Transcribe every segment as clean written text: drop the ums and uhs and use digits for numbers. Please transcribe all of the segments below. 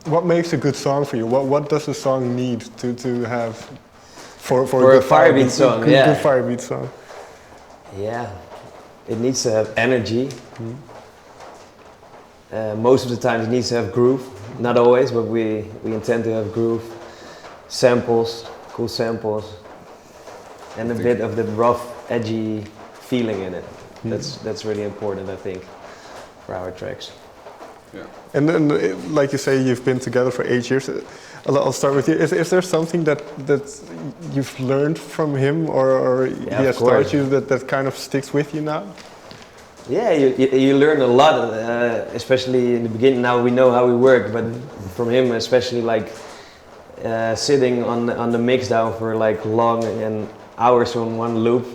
What makes a good song for you? What does a song need to have for a Firebeatz song? Good Firebeatz song. Yeah, it needs to have energy. Most of the time it needs to have groove. Not always, but we intend to have groove, samples, cool samples, and a bit of the rough, edgy feeling in it. That's really important, I think, for our tracks. Yeah. And then, like you say, you've been together for 8 years. I'll start with you. Is there something that you've learned from him, or he has taught you that kind of sticks with you now? Yeah, you learn a lot, especially in the beginning. Now we know how we work, but from him, especially like sitting on the mix down for like long and hours on one loop.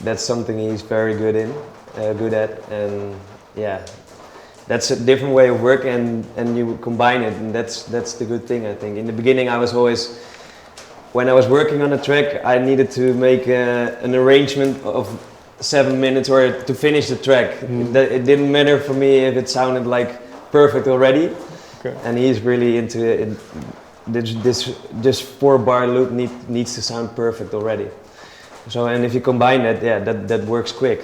That's something he's very good at, and yeah. That's a different way of work, and you combine it, and that's the good thing, I think. In the beginning, I was always, when I was working on a track, I needed to make an arrangement of 7 minutes or to finish the track. It didn't matter for me if it sounded like perfect already, and he's really into it. This 4-bar loop needs to sound perfect already. So, and if you combine that, yeah, that works quick.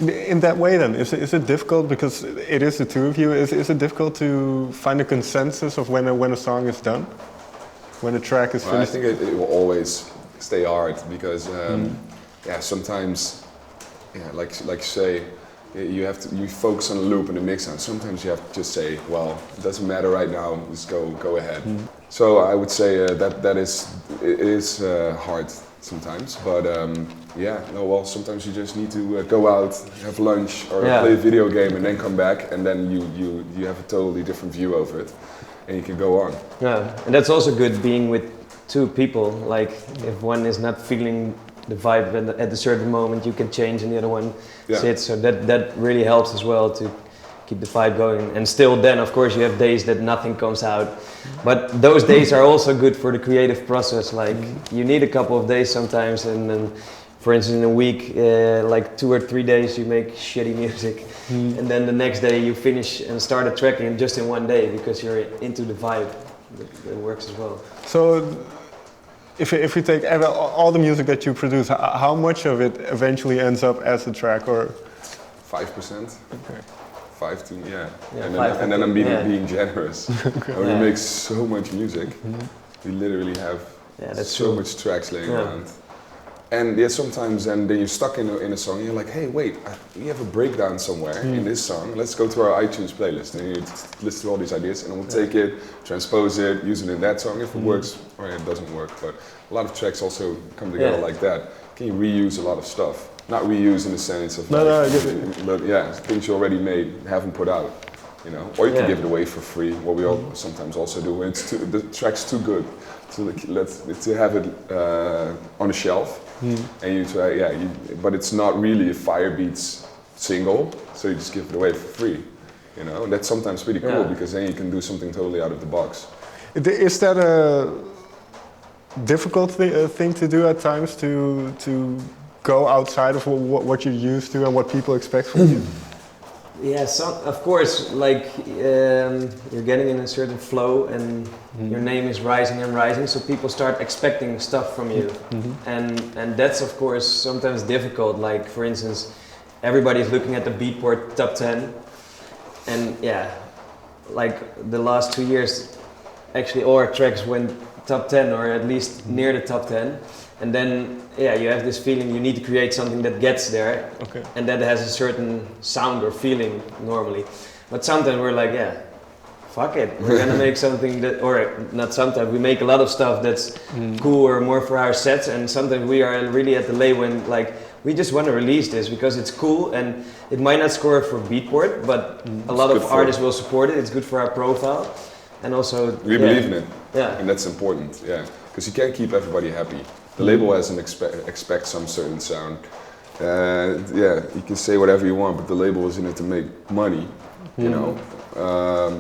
In that way then, is it difficult, because it is the two of you, is it difficult to find a consensus of when a song is done? When a track is finished? I think it will always stay hard, because yeah, sometimes, yeah, like you say, you focus on the loop and the mix, and sometimes you have to just say, well, it doesn't matter right now, just go ahead. So I would say that is hard sometimes, but yeah, no, well, sometimes you just need to go out, have lunch, or play a video game, and then come back, and then you have a totally different view over it, and you can go on. Yeah, and that's also good being with two people. Like, if one is not feeling the vibe at a certain moment, you can change, and the other one sits. So that really helps as well to keep the vibe going. And still, then of course you have days that nothing comes out, but those days are also good for the creative process. Like, you need a couple of days sometimes, and then, for instance, in a week, like 2 or 3 days you make shitty music, and then the next day you finish and start a track in just in 1 day, because you're into the vibe. It works as well. So if you take all the music that you produce, how much of it eventually ends up as a track? Or 5%. Okay. 5 to and then I'm being generous. We make so much music. We literally have so much tracks laying around. And yeah, sometimes then you're stuck in a song, and you're like, hey, wait, we have a breakdown somewhere in this song. Let's go to our iTunes playlist, and you listen to all these ideas, and we'll take it, transpose it, use it in that song if it works, or it doesn't work. But a lot of tracks also come together like that. Can you reuse a lot of stuff? Not reuse in the sense of things you already made, haven't put out, you know. Or you can give it away for free. What we all sometimes also do. The track's too good to have it on a shelf, and you try. But it's not really a Firebeatz single, so you just give it away for free, you know. And that's sometimes pretty cool, because then you can do something totally out of the box. Is that a difficult thing to do at times, to go outside of what you're used to and what people expect from you? Yeah, of course, like you're getting in a certain flow, and your name is rising and rising, so people start expecting stuff from you. And that's of course sometimes difficult. Like, for instance, everybody's looking at the Beatport top 10, and like the last 2 years, actually all our tracks went top 10, or at least near the top 10. And then, you have this feeling you need to create something that gets there, and that has a certain sound or feeling normally. But sometimes we're like, fuck it, we're gonna make something that, or not sometimes, we make a lot of stuff that's cool or more for our sets, and sometimes we are really at the lay when, like, we just want to release this because it's cool, and it might not score for Beatport, but a lot of artists will support it. It's good for our profile, and also we believe in it, and that's important, because you can't keep everybody happy. The label doesn't expect some certain sound. You can say whatever you want, but the label is in it to make money, you know.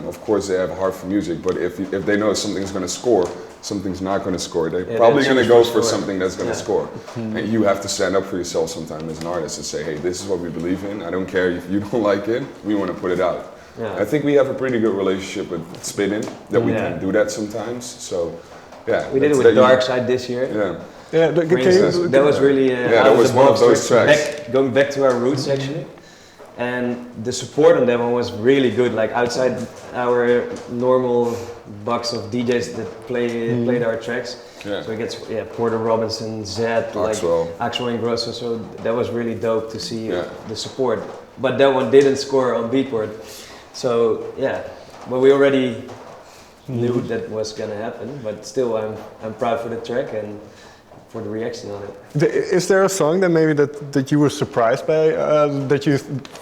Of course they have a heart for music, but if they know something's going to score, something's not going to score, they're probably going to go for something that's going to score. And you have to stand up for yourself sometimes as an artist and say, hey, this is what we believe in. I don't care if you don't like it, we want to put it out. Yeah. I think we have a pretty good relationship with spinning, that we can do that sometimes. So, yeah. We did it with Darkside this year. Yeah. Yeah, that was really that was one of those tracks. Going back to our roots actually, and the support on that one was really good. Like outside our normal box of DJs that played our tracks. Yeah. So it gets Porter Robinson, Zed, like Axel and Grosso. So that was really dope to see the support. But that one didn't score on Beatport. So but we already knew that was gonna happen. But still, I'm proud for the track and for the reaction on it. Is there a song that maybe that you were surprised by, that you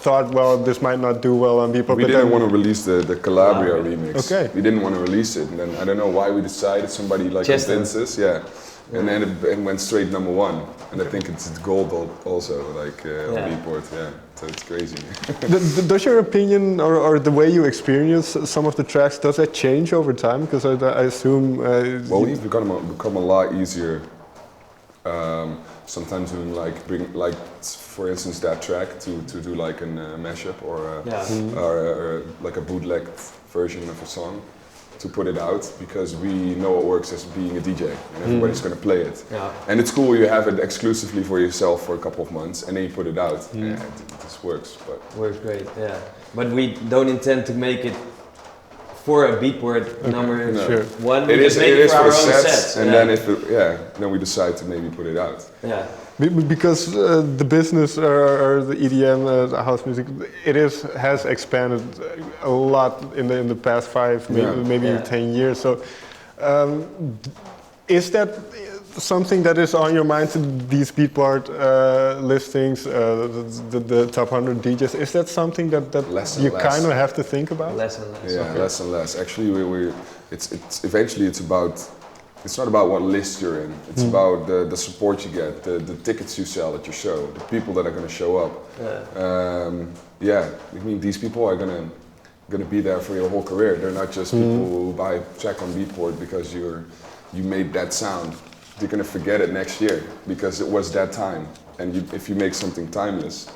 thought, well, this might not do well on Beatport? We didn't want to release the Calabria remix. Okay. We didn't want to release it, and then I don't know why we decided. Somebody like convinced us, and then it went straight #1. And I think it's gold also, like on Beatport. Yeah, so it's crazy. Does your opinion or the way you experience some of the tracks, does that change over time? Because I assume. Well, we've become a lot easier. Sometimes doing like for instance that track to do like a mashup or like a bootleg version of a song to put it out, because we know it works as being a DJ and everybody's going to play it. And it's cool, you have it exclusively for yourself for a couple of months and then you put it out. It just works. But works great, but we don't intend to make it for a Beatport number one. It is for the sets, and then then we decide to maybe put it out. Yeah. Because the business or the EDM, the house music, has expanded a lot in the past 5, maybe 10 years. So, is that something that is on your mind, these Beatport listings, the top 100 DJs? Is that something that you kind of have to think about? Less and less. Yeah, less and less. Actually, it's eventually it's not about what list you're in. It's about the support you get, the tickets you sell at your show, the people that are going to show up. I mean, these people are gonna be there for your whole career. They're not just people who buy a track on Beatport because you made that sound. You're gonna forget it next year because it was that time. And if you make something timeless,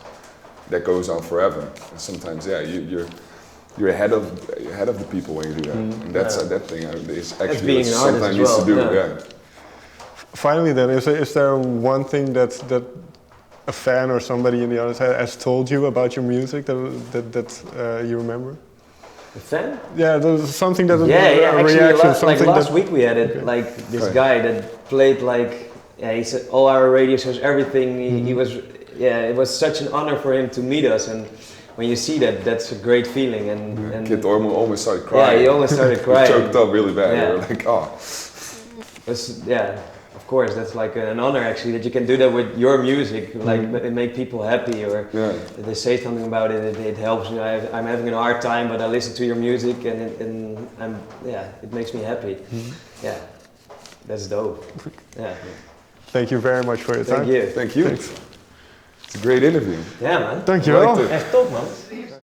that goes on forever. And sometimes, you're ahead of the people when you do that. And that's that thing is actually sometimes used to do. Finally, then, is there one thing that a fan or somebody in the audience has told you about your music that you remember? A fan? Yeah, there's something that a reaction. Like last week we had it. Okay. Like this guy that played he said all our radio shows, everything. He was it was such an honor for him to meet us, and when you see that, that's a great feeling. And kid almost started crying. Yeah, he almost started crying. He choked up really bad. We were like, oh. Of course, that's like an honor actually that you can do that with your music. Like it make people happy, or they say something about it. It helps me. I'm having a hard time, but I listen to your music, and it makes me happy. Yeah, that's dope. Yeah. Thank you very much for your time. Thank you. Thank you. Thanks. It's a great interview. Yeah, man. Dankjewel. Echt top, man.